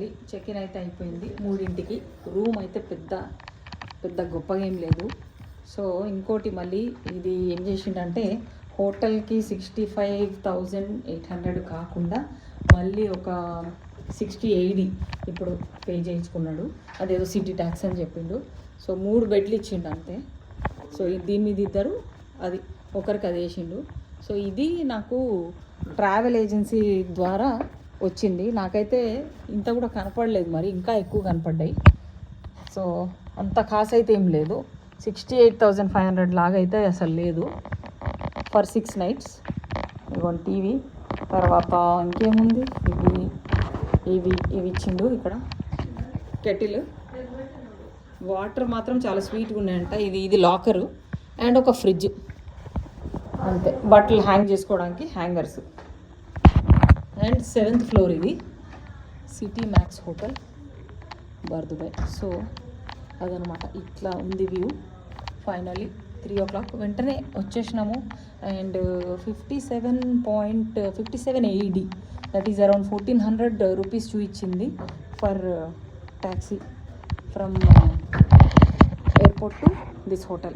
Finally check in అయితే అయిపోయింది 3ంటికి. Room అయితే పెద్ద గొప్పగా ఏం లేదు. సో ఇంకోటి మళ్ళీ ఇది ఏం చేసిండంటే హోటల్కి 65,800 కాకుండా మళ్ళీ ఒక 60-80 ఇప్పుడు పే చేయించుకున్నాడు. అదేదో సిటీ ట్యాక్స్ అని చెప్పిండు. సో 3 బెడ్లు ఇచ్చిండు అంతే. సో దీని మీద ఇద్దరు, అది ఒకరికి అది వేసిండు. సో ఇది నాకు ట్రావెల్ ఏజెన్సీ ద్వారా వచ్చింది. నాకైతే ఇంత కూడా కనపడలేదు, మరి ఇంకా ఎక్కువ కనపడ్డాయి. సో అంత కాస్ట్ అయితే ఏం లేదు, 68,500 లాగా అయితే అసలు లేదు ఫర్ 6 nights. ఇదిగోండి టీవీ, తర్వాత ఇంకేముంది, ఇవి ఇచ్చిండు. ఇక్కడ కెటిల్, వాటర్ మాత్రం చాలా స్వీట్గా ఉన్నాయంట. ఇది లాకరు అండ్ ఒక ఫ్రిడ్జ్ అంతే, బట్టలు హ్యాంగ్ చేసుకోవడానికి హ్యాంగర్స్. అండ్ 7th floor ఇది city max hotel Bur Dubai. So అదనమాట, ఇట్లా ఉంది వ్యూ. ఫైనల్లీ 3 o'clock వెంటనే వచ్చేసినాము. And 57 AED, that is around 1400 rupees చూపించింది for taxi from airport to this hotel.